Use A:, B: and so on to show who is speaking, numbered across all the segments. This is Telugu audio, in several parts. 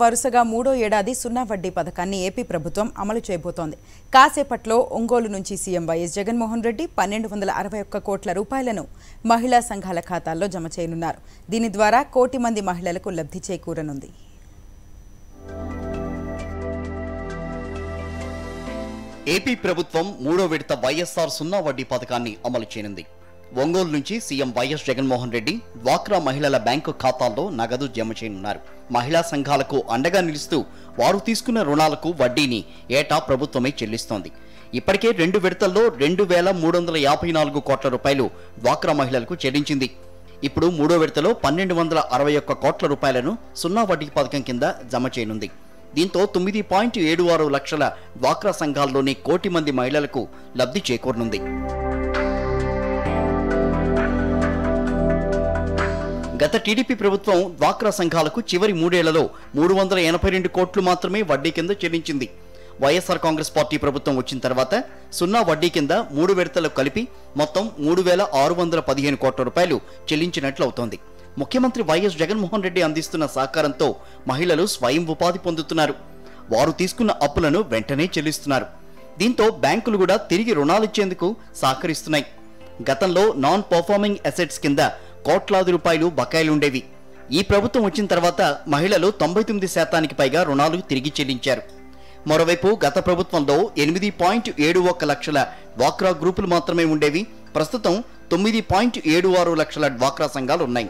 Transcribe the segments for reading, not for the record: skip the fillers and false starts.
A: వరుసగా మూడో ఏడాది సున్నా వడ్డీ పథకాన్ని ఏపీ ప్రభుత్వం అమలు చేయబోతోంది. కాసేపట్లో ఒంగోలు నుంచి సీఎం వైఎస్ జగన్మోహన్ రెడ్డి 1261 కోట్ల రూపాయలను మహిళా సంఘాల ఖాతాల్లో జమ చేయనున్నారు. దీని ద్వారా 1 కోటి మంది మహిళలకు లబ్ధి చేకూరనుంది.
B: ఏపీ ప్రభుత్వం మూడో విడత వైఎస్ఆర్ సున్నా వడ్డీ పథకాన్ని అమలు చేయనుంది. ఒంగోలు నుంచి సీఎం వైఎస్ జగన్మోహన్ రెడ్డి డ్వాక్రా మహిళల బ్యాంకు ఖాతాల్లో నగదు జమ చేయనున్నారు. మహిళా సంఘాలకు అండగా నిలుస్తూ వారు తీసుకున్న రుణాలకు వడ్డీని ఏటా ప్రభుత్వమే చెల్లిస్తోంది. ఇప్పటికే 2 విడతల్లో 2354 కోట్ల రూపాయలు డ్వాక్రా మహిళలకు చెల్లించింది. ఇప్పుడు మూడో విడతలో 1261 కోట్ల రూపాయలను సున్నా వడ్డీ పథకం కింద జమ చేయనుంది. దీంతో 9.76 లక్షల డ్వాక్రా సంఘాల్లోని 1 కోటి మంది మహిళలకు లబ్ధి చేకూరనుంది. గత టీడీపీ ప్రభుత్వం డ్వాక్రా సంఘాలకు చివరి 3 ఏళ్లలో 382 కోట్లు మాత్రమే వడ్డీ కింద చెల్లించింది. వైఎస్ఆర్ కాంగ్రెస్ పార్టీ ప్రభుత్వం వచ్చిన తర్వాత సున్నా వడ్డీ కింద 3 విడతలు కలిపి మొత్తం 3615 కోట్ల రూపాయలు చెల్లించినట్లు అవుతోంది. ముఖ్యమంత్రి వైఎస్ జగన్మోహన్ రెడ్డి అందిస్తున్న సహకారంతో మహిళలు స్వయం ఉపాధి పొందుతున్నారు. వారు తీసుకున్న అప్పులను వెంటనే చెల్లిస్తున్నారు. దీంతో బ్యాంకులు కూడా తిరిగి రుణాలిచ్చేందుకు సహకరిస్తున్నాయి. గతంలో నాన్ పర్ఫార్మింగ్ అసెట్స్ కింద కోట్లాది రూపాయలు బకాయిలుండేవి. ఈ ప్రభుత్వం వచ్చిన తర్వాత మహిళలు 99% పైగా రుణాలు తిరిగి చెల్లించారు. మరోవైపు గత ప్రభుత్వంలో 8.71 లక్షల డ్వాక్రా గ్రూపులు మాత్రమే ఉండేవి. ప్రస్తుతం 9.76 లక్షల డ్వాక్రా సంఘాలు ఉన్నాయి.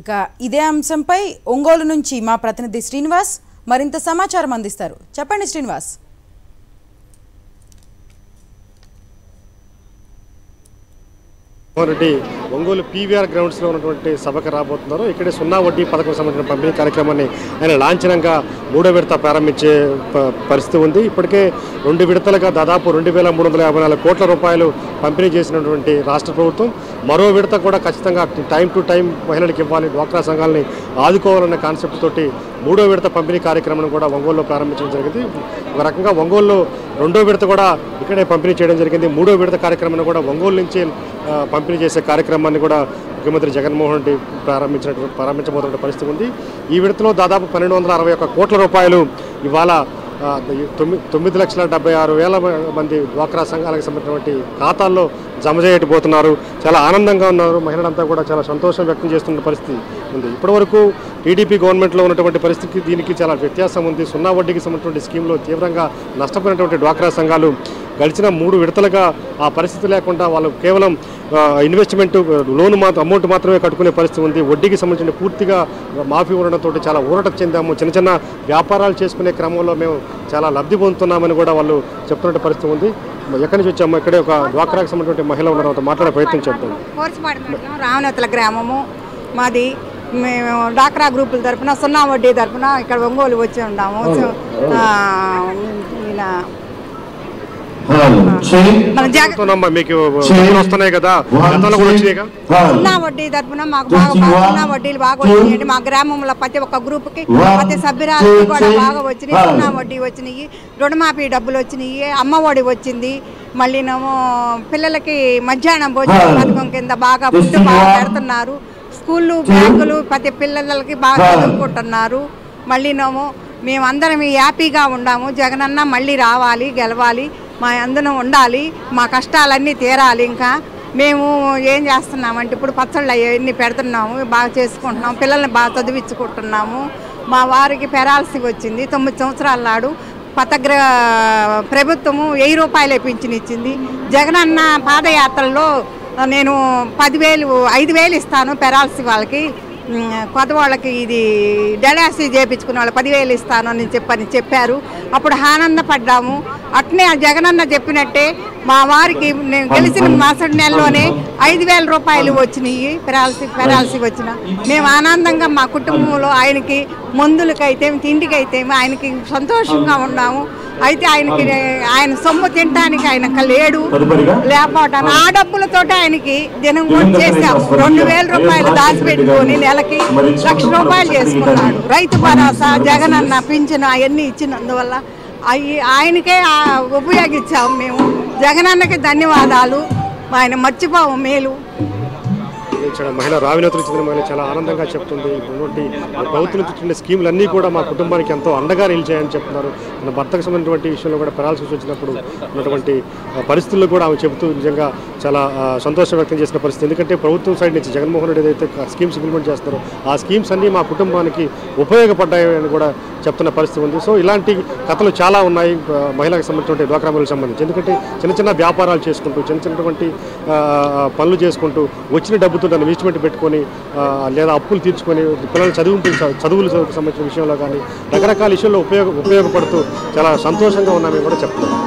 A: ఇక ఇదే అంశంపై ఒంగోలు నుంచి మా ప్రతినిధి శ్రీనివాస్ మరింత సమాచారం అందిస్తారు. చెప్పండి శ్రీనివాస్.
C: రెడ్డి ఒంగోలు పీవీఆర్ గ్రౌండ్స్లో ఉన్నటువంటి సభకు రాబోతున్నారు. ఇక్కడే సున్నా వడ్డీ పథకం సంబంధించిన పంపిణీ కార్యక్రమాన్ని ఆయన లాంఛనంగా మూడో విడత ప్రారంభించే పరిస్థితి ఉంది. ఇప్పటికే 2 విడతలుగా దాదాపు 2354 కోట్ల రూపాయలు పంపిణీ చేసినటువంటి రాష్ట్ర ప్రభుత్వం మరో విడత కూడా ఖచ్చితంగా టైం టు టైం మహిళలకు ఇవ్వాలి, డ్వాక్రా సంఘాలని ఆదుకోవాలన్న కాన్సెప్ట్ తోటి మూడో విడత పంపిణీ కార్యక్రమం కూడా ఒంగోలులో ప్రారంభించడం జరిగింది. ఒక రకంగా ఒంగోలులో 2వ విడత కూడా ఇక్కడే పంపిణీ చేయడం జరిగింది. 3వ విడత కార్యక్రమాన్ని కూడా ఒంగోలు నుంచి పంపిణీ చేసే కార్యక్రమాన్ని కూడా ముఖ్యమంత్రి జగన్మోహన్ రెడ్డి ప్రారంభించబోతున్న పరిస్థితి ఉంది. ఈ విడతలో దాదాపు 1261 కోట్ల రూపాయలు ఇవాళ 9,76,000 మంది డ్వాక్రా సంఘాలకు సంబంధించినటువంటి ఖాతాల్లో జమ చేయబోతున్నారు. చాలా ఆనందంగా ఉన్నారు. మహిళలంతా కూడా చాలా సంతోషం వ్యక్తం చేస్తున్న పరిస్థితి ఉంది. ఇప్పటివరకు టీడీపీ గవర్నమెంట్లో ఉన్నటువంటి పరిస్థితికి దీనికి చాలా వ్యత్యాసం ఉంది. సున్నా వడ్డీకి సంబంధించిన స్కీమ్లో తీవ్రంగా నష్టపోయినటువంటి డ్వాక్రా సంఘాలు గడిచిన 3 విడతలుగా ఆ పరిస్థితి లేకుండా వాళ్ళు కేవలం ఇన్వెస్ట్మెంట్ లోన్ అమౌంట్ మాత్రమే కట్టుకునే పరిస్థితి ఉంది. వడ్డీకి సంబంధించిన పూర్తిగా మాఫీ ఉండడంతో చాలా ఊరట చెందాము. చిన్న చిన్న వ్యాపారాలు చేసుకునే క్రమంలో మేము చాలా లబ్ధి పొందుతున్నామని కూడా వాళ్ళు చెప్తున్న పరిస్థితి ఉంది. ఎక్కడి నుంచి వచ్చాము? ఇక్కడే ఒక డ్వాక్రాకి సంబంధించిన మహిళ ఉన్నారు, మాట్లాడే ప్రయత్నం చేద్దాం.
D: రామనేతల గ్రామము మాది. మేము డ్వాక్రా గ్రూపుల తరఫున సున్నా వడ్డీ తరఫున ఇక్కడ ఒంగోలు వచ్చి ఉన్నాము. సున్నా వడ్డీ తరఫున మాకు సున్నా వడ్డీలు బాగా వచ్చినాయి. మా గ్రామంలో ప్రతి ఒక్క గ్రూప్కి ప్రతి సభ్యురాలకి కూడా బాగా వచ్చినాయి. సున్నా వడ్డీ వచ్చినాయి, రుణమాఫీ డబ్బులు వచ్చినాయి, అమ్మఒడి వచ్చింది. మళ్ళీనేమో పిల్లలకి మధ్యాహ్నం భోజన పథకం కింద బాగా ఫుడ్ బాగా పెడుతున్నారు. స్కూళ్ళు బ్యాంకులు ప్రతి పిల్లలకి బాగా చదువుకుంటున్నారు. మళ్ళీనేమో మేమందరం హ్యాపీగా ఉన్నాము. జగనన్న మళ్ళీ రావాలి, గెలవాలి, మా అందరం ఉండాలి, మా కష్టాలన్నీ తీరాలి. ఇంకా మేము ఏం చేస్తున్నామంటే ఇప్పుడు పచ్చళ్ళు అవన్నీ పెడుతున్నాము, బాగా చేసుకుంటున్నాము, పిల్లల్ని బాగా చదివించుకుంటున్నాము. మా వారికి పెరాల్సి వచ్చింది. 9 సంవత్సరాల నాడు ప్రభుత్వము 1000 రూపాయలే పింఛన్ ఇచ్చింది. జగనన్న పాదయాత్రలో నేను 5,000 ఇస్తాను పెరాల్సి వాళ్ళకి, కొత్త వాళ్ళకి ఇది డయాలసిస్ చేయించుకునే వాళ్ళు 10,000 ఇస్తాను అని చెప్పారు. అప్పుడు ఆనందపడ్డాము. అట్నే జగనన్న చెప్పినట్టే మా వారికి నేను గెలిచిన మరుసటి నెలలోనే 5,000 రూపాయలు వచ్చినాయి. పెరాల్సి వచ్చిన మేము ఆనందంగా మా కుటుంబంలో ఆయనకి మందులకైతే తిండికైతే ఆయనకి సంతోషంగా ఉన్నాము. అయితే ఆయన సొమ్ము తినడానికి ఆయన లేడు, లేకపోవటాను ఆ డబ్బులతో ఆయనకి దినం కూడా చేశాము. 2,000 రూపాయలు దాచిపెట్టుకొని నెలకి 1,00,000 రూపాయలు చేసుకున్నాడు. రైతు భరోసా, జగనన్న పింఛను అవన్నీ ఇచ్చినందువల్ల ఆయనకే ఉపయోగించాము మేము. జగనన్నకి ధన్యవాదాలు. ఆయన మర్చిపోవు మేలు.
C: మహిళ రావినతులు చెందిన మహిళ చాలా ఆనందంగా చెప్తుంది. ఇటువంటి ప్రభుత్వం నుంచి ఇచ్చిన స్కీములు అన్నీ కూడా మా కుటుంబానికి ఎంతో అండగా నిలిచాయని చెప్తున్నారు. మన భర్తకు సంబంధించినటువంటి విషయంలో కూడా పెరాల్సి వచ్చినప్పుడు ఉన్నటువంటి పరిస్థితుల్లో కూడా ఆమె చెబుతూ నిజంగా చాలా సంతోషం వ్యక్తం చేసిన పరిస్థితి. ఎందుకంటే ప్రభుత్వం సైడ్ నుంచి జగన్మోహన్ రెడ్డి ఏదైతే స్కీమ్స్ ఇంప్లిమెంట్ చేస్తారో ఆ స్కీమ్స్ అన్నీ మా కుటుంబానికి ఉపయోగపడ్డాయని కూడా చెప్తున్న పరిస్థితి ఉంది. సో ఇలాంటి కథలు చాలా ఉన్నాయి మహిళలకు సంబంధించినటువంటి డ్వాక్రా మహిళలకు సంబంధించి. ఎందుకంటే చిన్న చిన్న వ్యాపారాలు చేసుకుంటూ చిన్నటువంటి పనులు చేసుకుంటూ వచ్చిన డబ్బుతో దాన్ని ఇన్వెస్ట్మెంట్ పెట్టుకొని లేదా అప్పులు తీర్చుకొని పిల్లలు చదువులకు సంబంధించిన విషయంలో కానీ రకరకాల విషయాల్లో ఉపయోగపడుతూ చాలా సంతోషంగా ఉన్నామని కూడా చెప్తున్నాం.